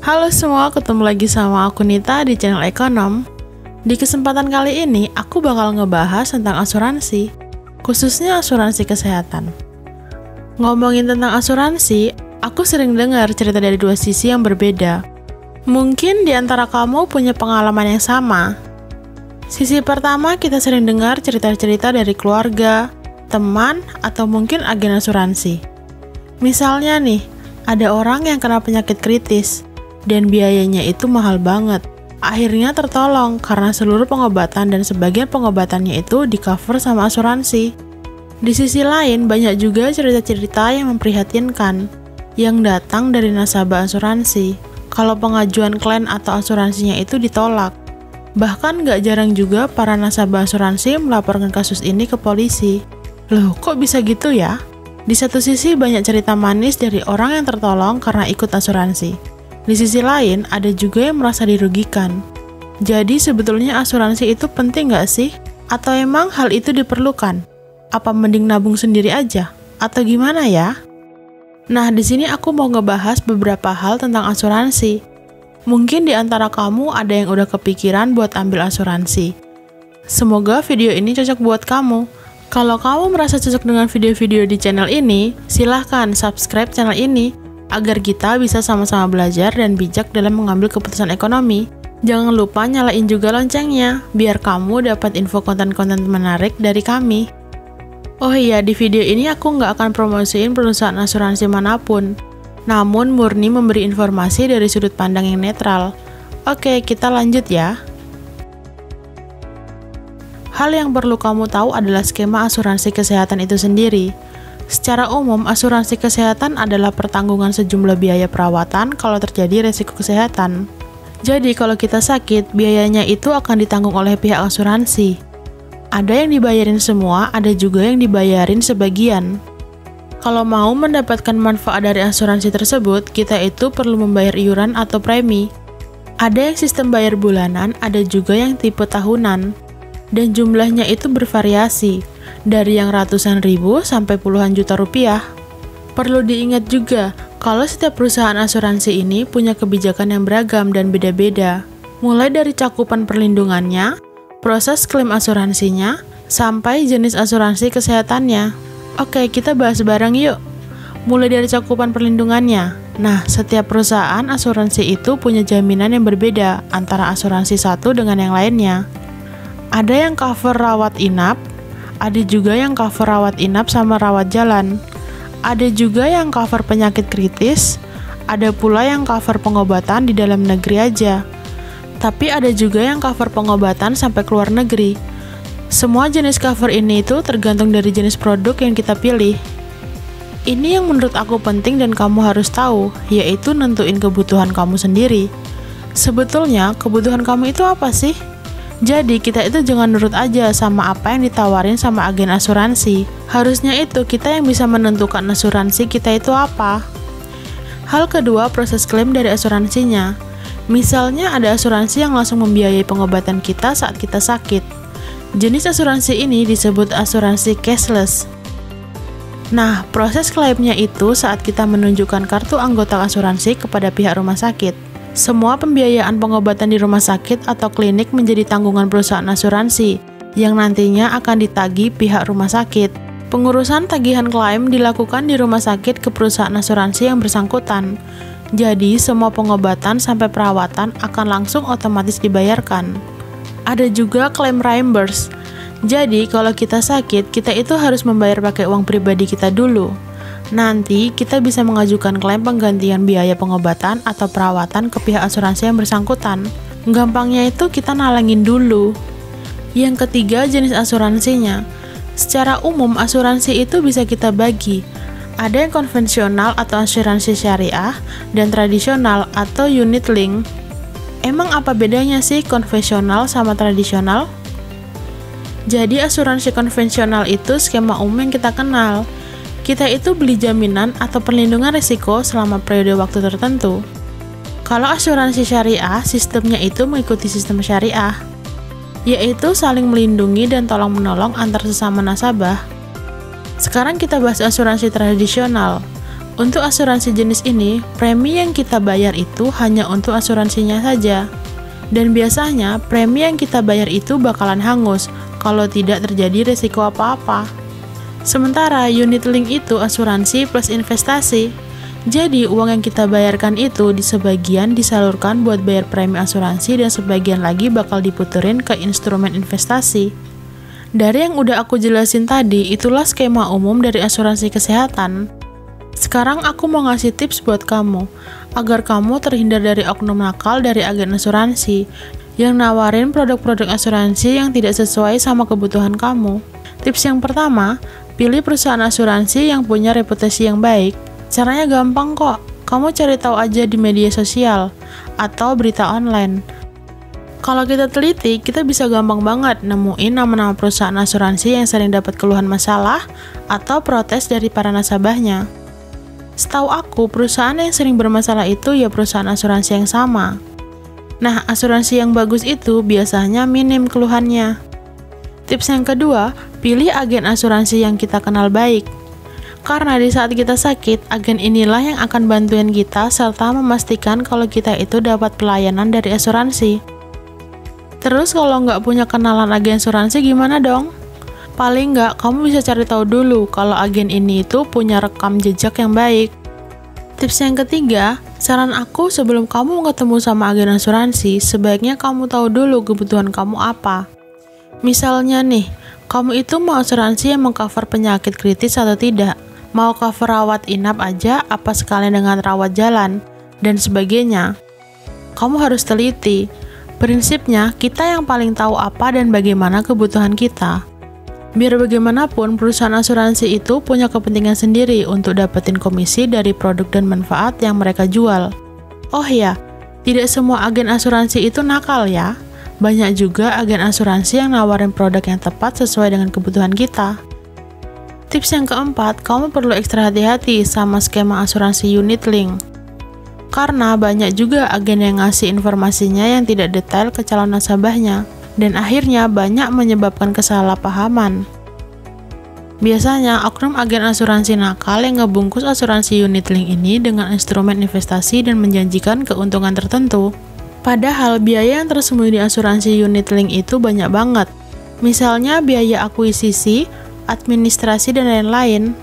Halo semua, ketemu lagi sama aku Nita di channel Ekonom. Di kesempatan kali ini, aku bakal ngebahas tentang asuransi, khususnya asuransi kesehatan. Ngomongin tentang asuransi, aku sering dengar cerita dari dua sisi yang berbeda. Mungkin di antara kamu punya pengalaman yang sama. Sisi pertama, kita sering dengar cerita-cerita dari keluarga, teman, atau mungkin agen asuransi. Misalnya nih, ada orang yang kena penyakit kritis, dan biayanya itu mahal banget. Akhirnya tertolong karena seluruh pengobatan dan sebagian pengobatannya itu di-cover sama asuransi. Di sisi lain, banyak juga cerita-cerita yang memprihatinkan yang datang dari nasabah asuransi. Kalau pengajuan klaim atau asuransinya itu ditolak. Bahkan gak jarang juga para nasabah asuransi melaporkan kasus ini ke polisi. Loh, kok bisa gitu ya? Di satu sisi banyak cerita manis dari orang yang tertolong karena ikut asuransi. Di sisi lain, ada juga yang merasa dirugikan. Jadi sebetulnya asuransi itu penting nggak sih? Atau emang hal itu diperlukan? Apa mending nabung sendiri aja? Atau gimana ya? Nah, di sini aku mau ngebahas beberapa hal tentang asuransi. Mungkin di antara kamu ada yang udah kepikiran buat ambil asuransi. Semoga video ini cocok buat kamu. Kalau kamu merasa cocok dengan video-video di channel ini, silahkan subscribe channel ini, agar kita bisa sama-sama belajar dan bijak dalam mengambil keputusan ekonomi. Jangan lupa nyalain juga loncengnya, biar kamu dapat info konten-konten menarik dari kami. Oh iya, di video ini aku nggak akan promosiin perusahaan asuransi manapun, namun murni memberi informasi dari sudut pandang yang netral. Oke, kita lanjut ya. Hal yang perlu kamu tahu adalah skema asuransi kesehatan itu sendiri. Secara umum, asuransi kesehatan adalah pertanggungan sejumlah biaya perawatan kalau terjadi resiko kesehatan. Jadi, kalau kita sakit, biayanya itu akan ditanggung oleh pihak asuransi. Ada yang dibayarin semua, ada juga yang dibayarin sebagian. Kalau mau mendapatkan manfaat dari asuransi tersebut, kita itu perlu membayar iuran atau premi. Ada yang sistem bayar bulanan, ada juga yang tipe tahunan. Dan jumlahnya itu bervariasi, dari yang ratusan ribu sampai puluhan juta rupiah. Perlu diingat juga, kalau setiap perusahaan asuransi ini punya kebijakan yang beragam dan beda-beda. Mulai dari cakupan perlindungannya, proses klaim asuransinya, sampai jenis asuransi kesehatannya. Oke, kita bahas bareng yuk. Mulai dari cakupan perlindungannya. Nah, setiap perusahaan asuransi itu punya jaminan yang berbeda antara asuransi satu dengan yang lainnya. Ada yang cover rawat inap, ada juga yang cover rawat inap sama rawat jalan. Ada juga yang cover penyakit kritis, ada pula yang cover pengobatan di dalam negeri aja. Tapi ada juga yang cover pengobatan sampai ke luar negeri. Semua jenis cover ini itu tergantung dari jenis produk yang kita pilih. Ini yang menurut aku penting dan kamu harus tahu, yaitu nentuin kebutuhan kamu sendiri. Sebetulnya, kebutuhan kamu itu apa sih? Jadi, kita itu jangan nurut aja sama apa yang ditawarin sama agen asuransi. Harusnya itu kita yang bisa menentukan asuransi kita itu apa. Hal kedua, proses klaim dari asuransinya. Misalnya ada asuransi yang langsung membiayai pengobatan kita saat kita sakit. Jenis asuransi ini disebut asuransi cashless. Nah, proses klaimnya itu saat kita menunjukkan kartu anggota asuransi kepada pihak rumah sakit. Semua pembiayaan pengobatan di rumah sakit atau klinik menjadi tanggungan perusahaan asuransi, yang nantinya akan ditagih pihak rumah sakit. Pengurusan tagihan klaim dilakukan di rumah sakit ke perusahaan asuransi yang bersangkutan. Jadi, semua pengobatan sampai perawatan akan langsung otomatis dibayarkan. Ada juga klaim reimburse. Jadi, kalau kita sakit, kita itu harus membayar pakai uang pribadi kita dulu. Nanti, kita bisa mengajukan klaim penggantian biaya pengobatan atau perawatan ke pihak asuransi yang bersangkutan. Gampangnya itu kita nalangin dulu. Yang ketiga, jenis asuransinya. Secara umum, asuransi itu bisa kita bagi. Ada yang konvensional atau asuransi syariah, dan tradisional atau unit link. Emang apa bedanya sih konvensional sama tradisional? Jadi, asuransi konvensional itu skema umum yang kita kenal. Kita itu beli jaminan atau perlindungan risiko selama periode waktu tertentu. Kalau asuransi syariah, sistemnya itu mengikuti sistem syariah, yaitu saling melindungi dan tolong-menolong antar sesama nasabah. Sekarang kita bahas asuransi tradisional. Untuk asuransi jenis ini, premi yang kita bayar itu hanya untuk asuransinya saja. Dan biasanya, premi yang kita bayar itu bakalan hangus kalau tidak terjadi resiko apa-apa. Sementara unit link itu asuransi plus investasi. Jadi, uang yang kita bayarkan itu di sebagian disalurkan buat bayar premi asuransi dan sebagian lagi bakal diputerin ke instrumen investasi. Dari yang udah aku jelasin tadi, itulah skema umum dari asuransi kesehatan. Sekarang aku mau ngasih tips buat kamu, agar kamu terhindar dari oknum nakal dari agen asuransi, yang nawarin produk-produk asuransi yang tidak sesuai sama kebutuhan kamu. Tips yang pertama, pilih perusahaan asuransi yang punya reputasi yang baik. Caranya gampang kok, kamu cari tahu aja di media sosial, atau berita online. Kalau kita teliti, kita bisa gampang banget nemuin nama-nama perusahaan asuransi yang sering dapat keluhan masalah, atau protes dari para nasabahnya. Setahu aku, perusahaan yang sering bermasalah itu ya perusahaan asuransi yang sama. Nah, asuransi yang bagus itu biasanya minim keluhannya. Tips yang kedua, pilih agen asuransi yang kita kenal baik. Karena di saat kita sakit, agen inilah yang akan bantuin kita serta memastikan kalau kita itu dapat pelayanan dari asuransi. Terus kalau nggak punya kenalan agen asuransi gimana dong? Paling nggak, kamu bisa cari tahu dulu kalau agen ini itu punya rekam jejak yang baik. Tips yang ketiga, saran aku sebelum kamu ketemu sama agen asuransi, sebaiknya kamu tahu dulu kebutuhan kamu apa. Misalnya nih, kamu itu mau asuransi yang mengcover penyakit kritis atau tidak, mau cover rawat inap aja, apa sekalian dengan rawat jalan, dan sebagainya. Kamu harus teliti. Prinsipnya, kita yang paling tahu apa dan bagaimana kebutuhan kita. Biar bagaimanapun, perusahaan asuransi itu punya kepentingan sendiri untuk dapetin komisi dari produk dan manfaat yang mereka jual. Oh ya, tidak semua agen asuransi itu nakal ya. Banyak juga agen asuransi yang nawarin produk yang tepat sesuai dengan kebutuhan kita. Tips yang keempat, kamu perlu ekstra hati-hati sama skema asuransi unit link. Karena banyak juga agen yang ngasih informasinya yang tidak detail ke calon nasabahnya. Dan akhirnya banyak menyebabkan kesalahpahaman. Biasanya, oknum agen asuransi nakal yang ngebungkus asuransi unit link ini dengan instrumen investasi dan menjanjikan keuntungan tertentu. Padahal, biaya yang tersembunyi di asuransi unit link itu banyak banget. Misalnya, biaya akuisisi, administrasi, dan lain-lain.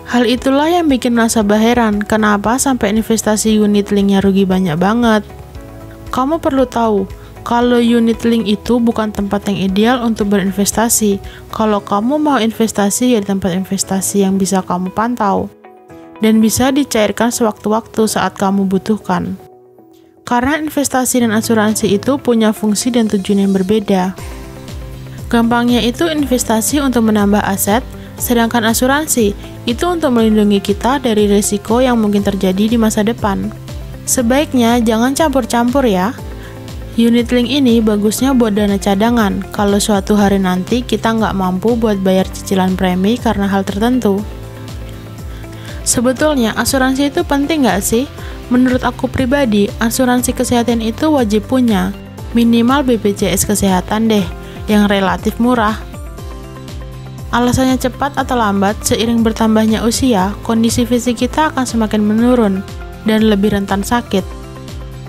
Hal itulah yang bikin nasabah heran, kenapa sampai investasi unit linknya rugi banyak banget. Kamu perlu tahu, kalau unit link itu bukan tempat yang ideal untuk berinvestasi. Kalau kamu mau investasi ya di tempat investasi yang bisa kamu pantau dan bisa dicairkan sewaktu-waktu saat kamu butuhkan. Karena investasi dan asuransi itu punya fungsi dan tujuan yang berbeda. Gampangnya itu investasi untuk menambah aset, sedangkan asuransi itu untuk melindungi kita dari risiko yang mungkin terjadi di masa depan. Sebaiknya jangan campur-campur ya. Unit link ini bagusnya buat dana cadangan kalau suatu hari nanti kita nggak mampu buat bayar cicilan premi karena hal tertentu. Sebetulnya asuransi itu penting nggak sih? Menurut aku pribadi, asuransi kesehatan itu wajib punya, minimal BPJS kesehatan deh, yang relatif murah. Alasannya cepat atau lambat, seiring bertambahnya usia, kondisi fisik kita akan semakin menurun dan lebih rentan sakit.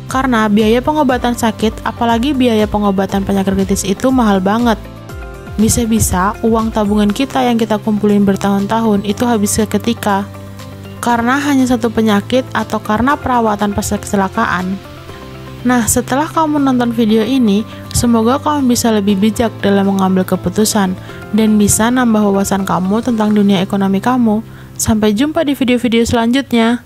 Karena biaya pengobatan sakit, apalagi biaya pengobatan penyakit kritis itu mahal banget. Bisa-bisa uang tabungan kita yang kita kumpulin bertahun-tahun itu habis seketika. Karena hanya satu penyakit atau karena perawatan pas kecelakaan. Nah, setelah kamu nonton video ini, semoga kamu bisa lebih bijak dalam mengambil keputusan dan bisa nambah wawasan kamu tentang dunia ekonomi kamu. Sampai jumpa di video-video selanjutnya.